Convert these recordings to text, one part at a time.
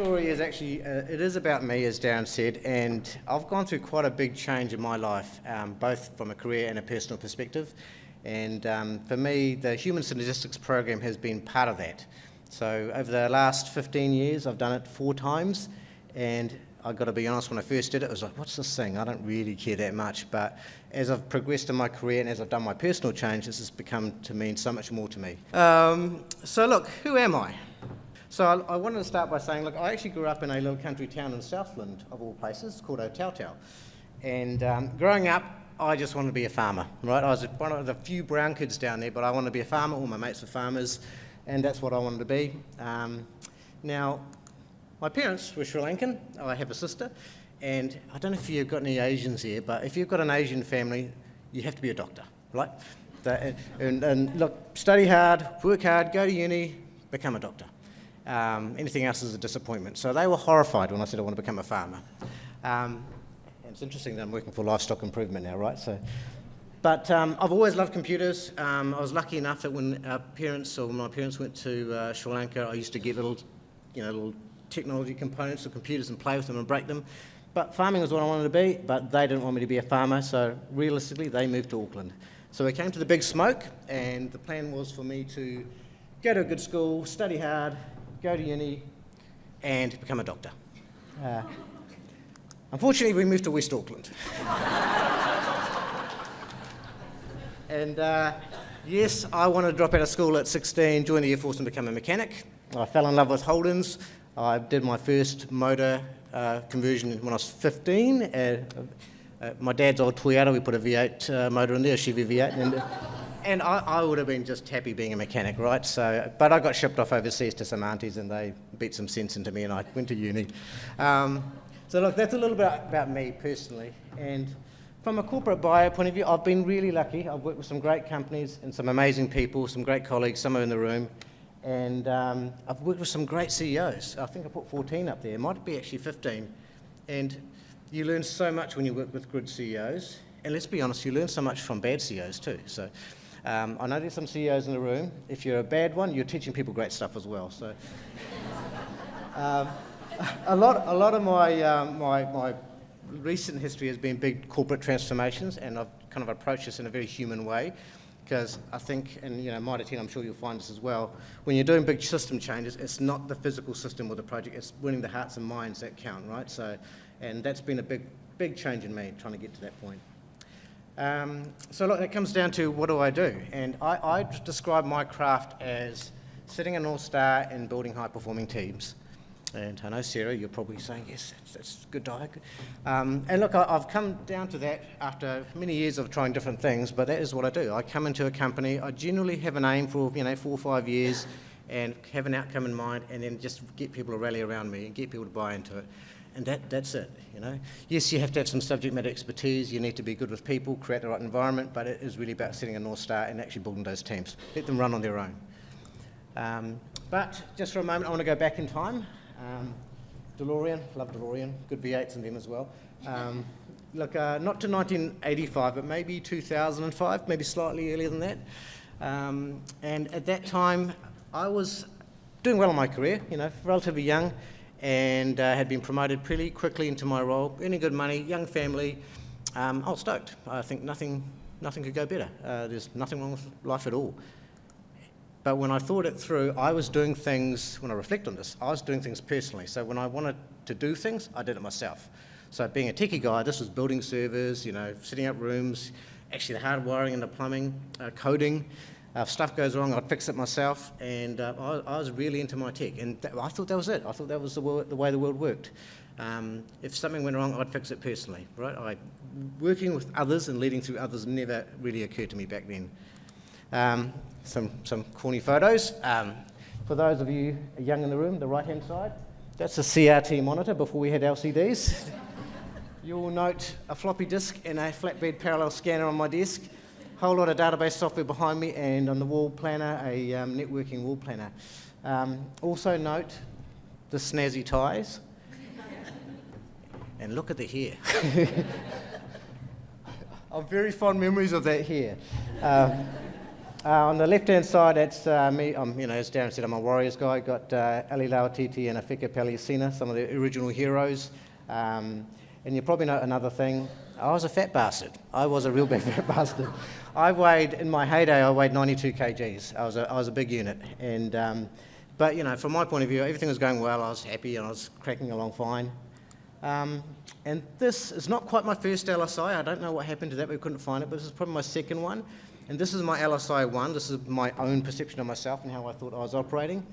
story is actually, it is about me, as Darren said, and I've gone through quite a big change in my life, both from a career and a personal perspective. And for me, the Human Synergistics program has been part of that. So over the last 15 years, I've done it 4 times, and I've got to be honest, when I first did it, I was like, what's this thing? I don't really care that much. But as I've progressed in my career and as I've done my personal change, this has become to mean so much more to me. So look, who am I? So I wanted to start by saying, look, I actually grew up in a little country town in Southland, of all places, called Otauto. And growing up, I just wanted to be a farmer, right? I was one of the few brown kids down there, but I wanted to be a farmer. All my mates were farmers, and that's what I wanted to be. Now, my parents were Sri Lankan. I have a sister, and I don't know if you've got any Asians here, but if you've got an Asian family, you have to be a doctor, right? And look, study hard, work hard, go to uni, become a doctor. Anything else is a disappointment. So they were horrified when I said I want to become a farmer. And it's interesting that I'm working for Livestock improvement now, right? But I've always loved computers. I was lucky enough that when my parents went to Sri Lanka, I used to get little technology components of computers and play with them and break them. But farming was what I wanted to be, but they didn't want me to be a farmer, so realistically, they moved to Auckland. So we came to the big smoke, and the plan was for me to go to a good school, study hard, go to uni, and become a doctor. Unfortunately, we moved to West Auckland. And yes, I wanted to drop out of school at 16, join the Air Force and become a mechanic. I fell in love with Holdens. I did my first motor conversion when I was 15. My dad's old Toyota, we put a V8 motor in there, a Chevy V8. And I would have been just happy being a mechanic, right? But I got shipped off overseas to some aunties and they beat some sense into me and I went to uni. So look, that's a little bit about me personally. And from a corporate buyer point of view, I've been really lucky. I've worked with some great companies and some amazing people, some great colleagues, some are in the room. And I've worked with some great CEOs. I think I put 14 up there. It might be actually 15. And you learn so much when you work with good CEOs. And let's be honest, you learn so much from bad CEOs too. So I know there's some CEOs in the room. If you're a bad one, you're teaching people great stuff as well. So a lot of my recent history has been big corporate transformations, and I've kind of approached this in a very human way. Because I think, and Mitre 10, I'm sure you'll find this as well, when you're doing big system changes, it's not the physical system or the project, it's winning the hearts and minds that count, right? And that's been a big change in me, trying to get to that point. So look, it comes down to what do I do? And I describe my craft as setting a North Star and building high-performing teams. And I know, Sarah, you're probably saying, yes, that's good, Dhaya. And look, I've come down to that after many years of trying different things, but that is what I do. I come into a company, I generally have an aim for 4 or 5 years and have an outcome in mind, and then just get people to rally around me and get people to buy into it. And that's it, Yes, you have to have some subject matter expertise, you need to be good with people, create the right environment, but it is really about setting a North Star and actually building those teams. Let them run on their own. But just for a moment, I want to go back in time. DeLorean, love DeLorean, good V8s in them as well. Look, not to 1985, but maybe 2005, maybe slightly earlier than that. And at that time, I was doing well in my career, relatively young, and had been promoted pretty quickly into my role, earning good money, young family. I was stoked. I think nothing could go better. There's nothing wrong with life at all. But when I thought it through, I was doing things, when I reflect on this, I was doing things personally. So when I wanted to do things, I did it myself. So being a techie guy, this was building servers, setting up rooms, actually the hard wiring and the plumbing, coding. If stuff goes wrong, I'd fix it myself. And I was really into my tech. And I thought that was it. I thought that was the way the world worked. If something went wrong, I'd fix it personally, right? Working with others and leading through others never really occurred to me back then. Some corny photos. For those of you young in the room, the right-hand side, that's a CRT monitor before we had LCDs. You'll note a floppy disk and a flatbed parallel scanner on my desk, a whole lot of database software behind me, and on the wall planner, a networking wall planner. Also note the snazzy ties. And look at the hair. I have very fond memories of that hair. On the left-hand side, that's me. As Darren said, I'm a Warriors guy. Got Ali Lauatiti and Afika Paliasina, some of the original heroes. And you probably know another thing. I was a fat bastard. I was a real big fat bastard. In my heyday, I weighed 92 kgs. I was a big unit. And but from my point of view, everything was going well. I was happy and I was cracking along fine. And this is not quite my first LSI. I don't know what happened to that. We couldn't find it, but this is probably my second one. And this is my LSI 1. This is my own perception of myself and how I thought I was operating.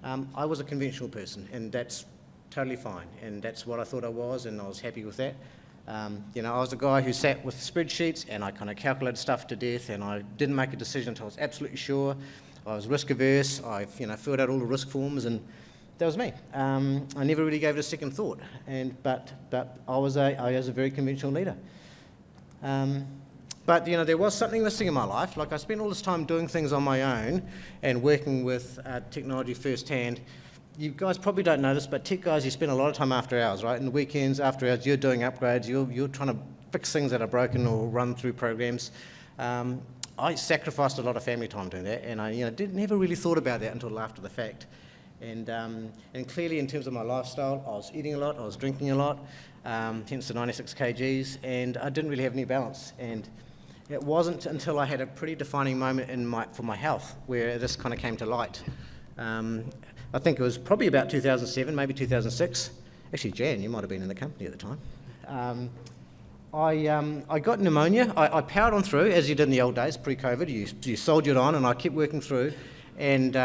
I was a conventional person, and that's totally fine. And that's what I thought I was, and I was happy with that. I was a guy who sat with spreadsheets, and I kind of calculated stuff to death, and I didn't make a decision until I was absolutely sure. I was risk averse. I filled out all the risk forms, and that was me. I never really gave it a second thought. But I was a very conventional leader. But there was something missing in my life. Like, I spent all this time doing things on my own and working with technology firsthand. You guys probably don't know this, but tech guys, you spend a lot of time after hours, right? In the weekends, after hours, you're doing upgrades, you're trying to fix things that are broken or run through programs. I sacrificed a lot of family time doing that, and I never really thought about that until after the fact. And clearly, in terms of my lifestyle, I was eating a lot, I was drinking a lot, hence the 96 kgs, and I didn't really have any balance. And it wasn't until I had a pretty defining moment for my health where this kind of came to light. I think it was probably about 2007, maybe 2006. Actually, Jan, you might have been in the company at the time. I got pneumonia. I powered on through, as you did in the old days, pre-COVID. You soldiered on, and I kept working through. And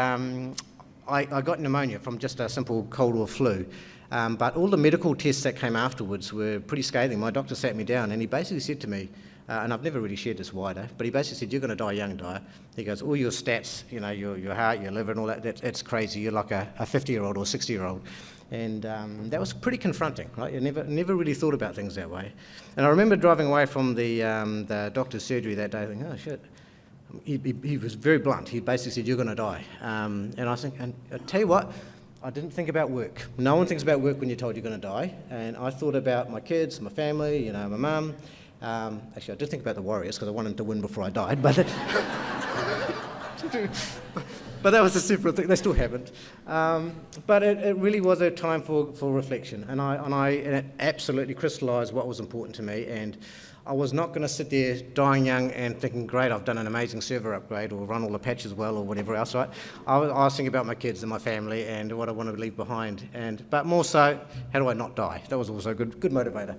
I got pneumonia from just a simple cold or flu. But all the medical tests that came afterwards were pretty scathing. My doctor sat me down, and he basically said to me, and I've never really shared this wider, but he basically said, "You're going to die young, Dhaya." He goes, "All your stats, your heart, your liver and all that's crazy. You're like a 50-year-old or a 60-year-old. And that was pretty confronting, right? I never really thought about things that way. And I remember driving away from the doctor's surgery that day thinking, oh, shit. He was very blunt. He basically said, "You're going to die." And I think, and I tell you what, I didn't think about work. No one thinks about work when you're told you're going to die. And I thought about my kids, my family, my mum. Actually, I did think about the Warriors because I wanted to win before I died, but that was a separate thing. They still haven't. But it really was a time for reflection, and it absolutely crystallised what was important to me. And I was not going to sit there dying young and thinking, great, I've done an amazing server upgrade or run all the patches well or whatever else, right? I was thinking about my kids and my family and what I want to leave behind. But more so, how do I not die? That was also a good motivator.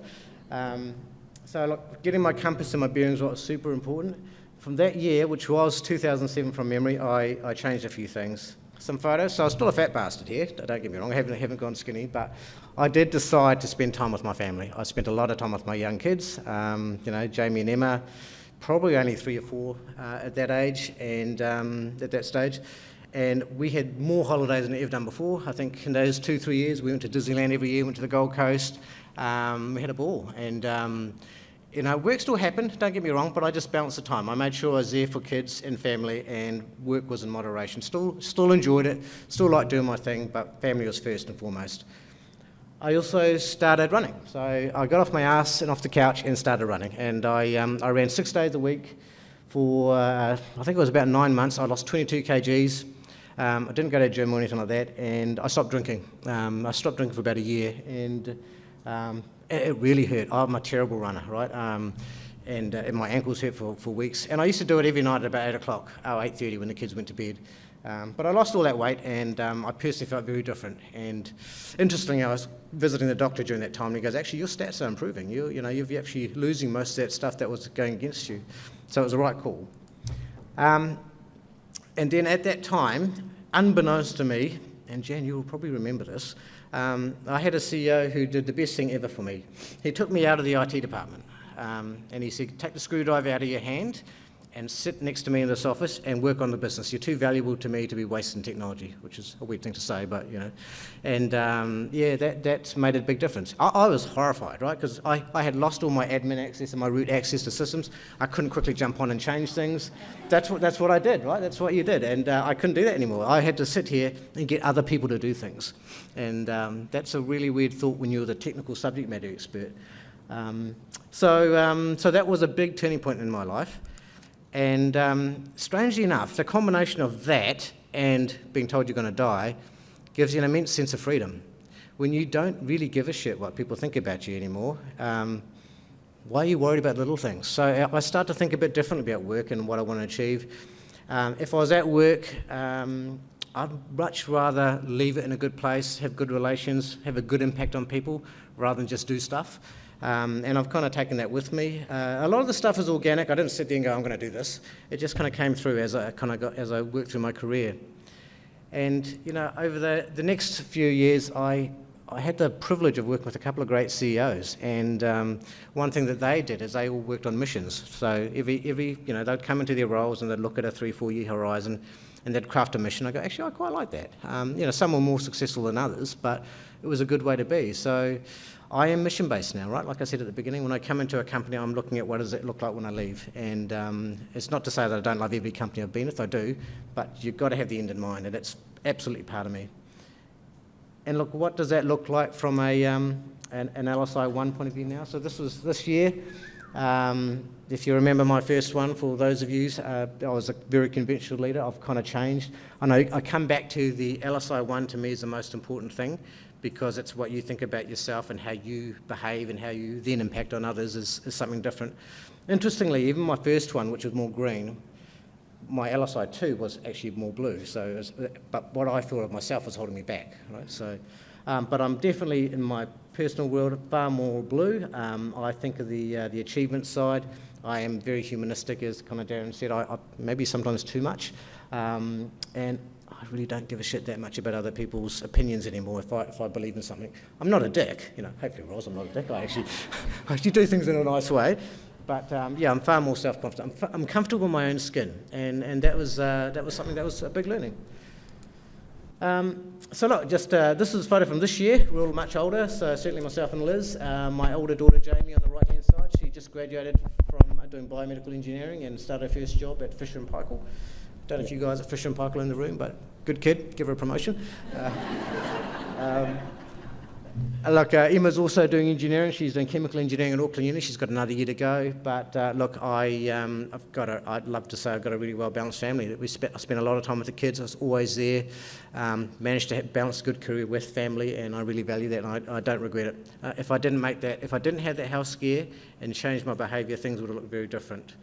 So look, getting my compass and my bearings was super important. From that year, which was 2007 from memory, I changed a few things. Some photos. So I was still a fat bastard here, don't get me wrong, I haven't gone skinny, but I did decide to spend time with my family. I spent a lot of time with my young kids, Jamie and Emma, probably only 3 or 4 at that age and at that stage. And we had more holidays than we've ever done before. I think in those 2-3 years, we went to Disneyland every year, went to the Gold Coast. We had a ball. And work still happened, don't get me wrong, but I just balanced the time. I made sure I was there for kids and family, and work was in moderation. Still enjoyed it, still liked doing my thing, but family was first and foremost. I also started running. So I got off my ass and off the couch and started running. And I ran 6 days a week for, I think it was about 9 months. I lost 22 kgs. I didn't go to the gym or anything like that, and I stopped drinking. I stopped drinking for about a year, and it really hurt. I'm a terrible runner, right? And my ankles hurt for weeks. And I used to do it every night at about 8 o'clock, 8:30 when the kids went to bed. But I lost all that weight, and I personally felt very different. And interestingly, I was visiting the doctor during that time, and he goes, actually, your stats are improving. You're actually losing most of that stuff that was going against you. So it was the right call. And then at that time, unbeknownst to me, and Jan, you'll probably remember this, I had a CEO who did the best thing ever for me. He took me out of the IT department, and he said, take the screwdriver out of your hand and sit next to me in this office and work on the business. You're too valuable to me to be wasting technology, which is a weird thing to say, but, And, that's made a big difference. I was horrified, right, because I had lost all my admin access and my root access to systems. I couldn't quickly jump on and change things. That's what I did, right? That's what you did, and I couldn't do that anymore. I had to sit here and get other people to do things. And that's a really weird thought when you're the technical subject matter expert. So that was a big turning point in my life. And strangely enough, the combination of that and being told you're going to die gives you an immense sense of freedom. When you don't really give a shit what people think about you anymore, why are you worried about little things? So I start to think a bit differently about work and what I want to achieve. If I was at work, I'd much rather leave it in a good place, have good relations, have a good impact on people, rather than just do stuff. And I've kind of taken that with me. A lot of the stuff is organic. I didn't sit there and go, I'm going to do this. It just kind of came through as I worked through my career. And over the next few years, I had the privilege of working with a couple of great CEOs. And one thing that they did is they all worked on missions. So every they'd come into their roles and they'd look at a 3-4 year horizon and they'd craft a mission. I go, actually, I quite like that. Some were more successful than others, but it was a good way to be. So I am mission-based now, right? Like I said at the beginning, when I come into a company, I'm looking at what does it look like when I leave. And it's not to say that I don't love every company I've been with, I do, but you've got to have the end in mind, and it's absolutely part of me. And look, what does that look like from an LSI 1 point of view now? So this was this year. If you remember my first one, for those of you, I was a very conventional leader. I've kind of changed. I know I come back to the LSI 1 to me is the most important thing, because it's what you think about yourself and how you behave and how you then impact on others is something different. Interestingly, even my first one, which was more green, my LSI 2 was actually more blue. So, but what I thought of myself was holding me back, right? So, but I'm definitely in my personal world far more blue. I think of the achievement side. I am very humanistic, as kind of Darren said. I maybe sometimes too much, and I really don't give a shit that much about other people's opinions anymore. If I believe in something, I'm not a dick. Hopefully, Roz, I'm not a dick. I actually do things in a nice way. But I'm far more self-confident. I'm comfortable in my own skin, and that was something that was a big learning. So look, just this is a photo from this year. We're all much older, so certainly myself and Liz. My older daughter Jamie on the right-hand side. She just graduated from doing biomedical engineering and started her first job at Fisher & Paykel. Don't know if you guys at Fisher & Paykel in the room, but good kid. Give her a promotion. Look, Emma's also doing engineering. She's doing chemical engineering at Auckland Uni. She's got another year to go. But look, I'd love to say I've got a really well-balanced family. I spent a lot of time with the kids. I was always there. Managed to balance a good career with family, and I really value that, and I don't regret it. If I didn't have that health scare and change my behaviour, things would have looked very different.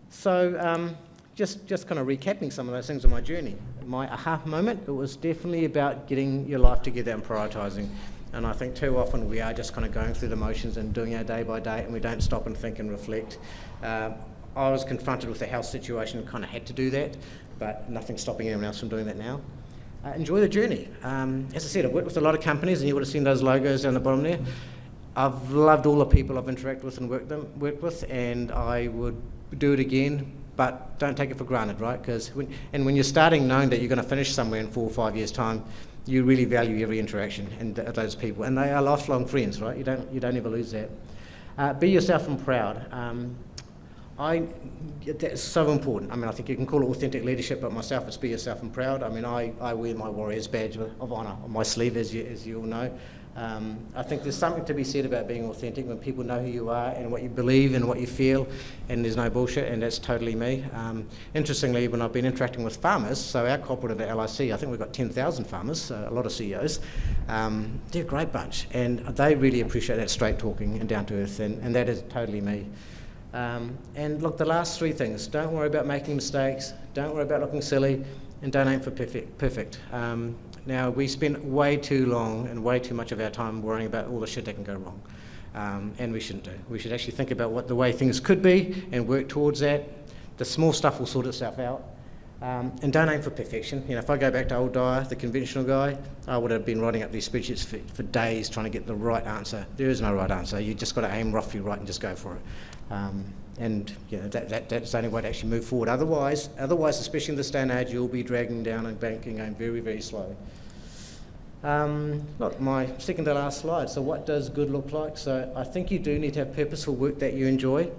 So just kind of recapping some of those things on my journey. My aha moment, it was definitely about getting your life together and prioritising. And I think too often we are just kind of going through the motions and doing our day by day, and we don't stop and think and reflect. I was confronted with the health situation and kind of had to do that, but nothing's stopping anyone else from doing that now. Enjoy the journey. As I said, I've worked with a lot of companies, and you would have seen those logos down the bottom there. I've loved all the people I've interacted with and worked with, and I would do it again. But don't take it for granted, right? Because when you're starting knowing that you're going to finish somewhere in 4 or 5 years' time, you really value every interaction and those people, and they are lifelong friends, right? You don't ever lose that. Be yourself and proud. That's so important. I mean, I think you can call it authentic leadership, but myself, it's be yourself and proud. I mean, I wear my Warriors badge of honour on my sleeve, as you all know. I think there's something to be said about being authentic when people know who you are and what you believe and what you feel, and there's no bullshit, and that's totally me. Interestingly, when I've been interacting with farmers, so our cooperative at LIC, I think we've got 10,000 farmers, a lot of CEOs. They're a great bunch, and they really appreciate that straight talking and down to earth, and that is totally me. And look, the last 3 things: don't worry about making mistakes, don't worry about looking silly, and don't aim for perfect. Now, we spend way too long and way too much of our time worrying about all the shit that can go wrong, and we shouldn't do. We should actually think about the way things could be and work towards that. The small stuff will sort itself out, and don't aim for perfection. If I go back to old Dhaya, the conventional guy, I would have been writing up these spreadsheets for days trying to get the right answer. There is no right answer. You just got to aim roughly right and just go for it. And that's the only way to actually move forward. Otherwise, especially in this day and age, you'll be dragging down and banking going very, very slow. Look, my second to last slide. So what does good look like? So I think you do need to have purposeful work that you enjoy.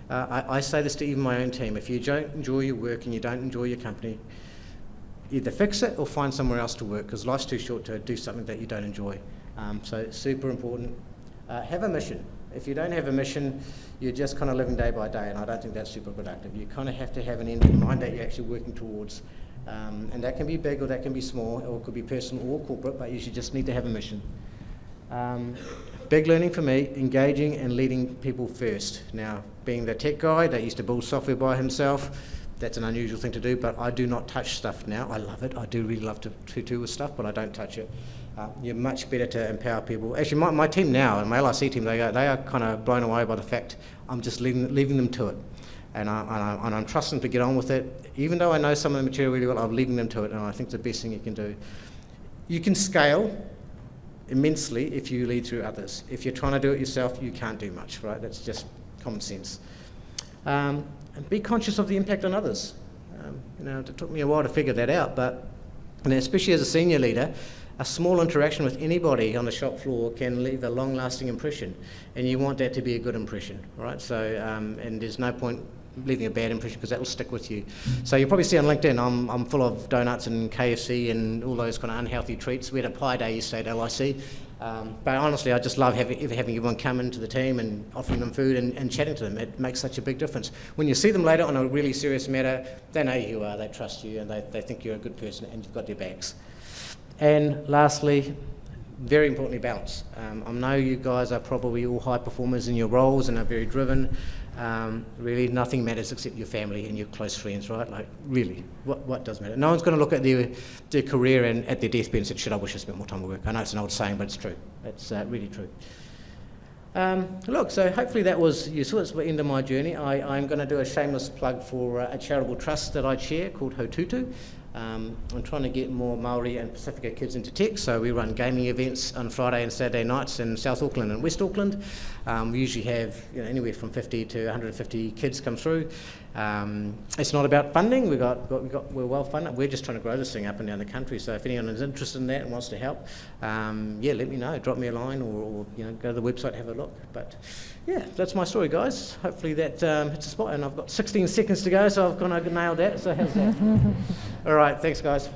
I say this to even my own team. If you don't enjoy your work and you don't enjoy your company, either fix it or find somewhere else to work, because life's too short to do something that you don't enjoy. So it's super important. Have a mission. If you don't have a mission, you're just kind of living day by day, and I don't think that's super productive. You kind of have to have an end in mind that you're actually working towards. And that can be big or that can be small, or it could be personal or corporate, but you should just need to have a mission. Big learning for me, engaging and leading people first. Now, being the tech guy that used to build software by himself, that's an unusual thing to do, but I do not touch stuff now. I love it. I do really love to do with stuff, but I don't touch it. You're much better to empower people. Actually, my team now, my LIC team, they are kind of blown away by the fact I'm just leaving them to it. And I'm trusting them to get on with it. Even though I know some of the material really well, I'm leaving them to it, and I think it's the best thing you can do. You can scale immensely if you lead through others. If you're trying to do it yourself, you can't do much, right? That's just common sense. And be conscious of the impact on others. It took me a while to figure that out, but especially as a senior leader, a small interaction with anybody on the shop floor can leave a long-lasting impression, and you want that to be a good impression, right? So, and there's no point leaving a bad impression because that will stick with you. So you'll probably see on LinkedIn, I'm full of donuts and KFC and all those kind of unhealthy treats. We had a pie day yesterday at LIC. But honestly, I just love having everyone come into the team and offering them food and chatting to them. It makes such a big difference. When you see them later on a really serious matter, they know who you are, they trust you, and they think you're a good person and you've got their backs. And lastly, very importantly, balance. I know you guys are probably all high performers in your roles and are very driven. Really, nothing matters except your family and your close friends, right? Like, really, what does matter? No one's going to look at their career and at their deathbed and say, shit, I wish I spent more time at work. I know it's an old saying, but it's true. It's really true. Look, so hopefully that was useful. It's the end of my journey. I'm going to do a shameless plug for a charitable trust that I chair called Hotutu. I'm trying to get more Māori and Pacifica kids into tech, so we run gaming events on Friday and Saturday nights in South Auckland and West Auckland. We usually have anywhere from 50 to 150 kids come through. It's not about funding. We're well funded. We're just trying to grow this thing up and down the country. So if anyone is interested in that and wants to help, let me know. Drop me a line or go to the website, have a look. But yeah, that's my story, guys. Hopefully that hits a spot. And I've got 16 seconds to go, so I've kind of nailed that. So how's that? All right, thanks, guys.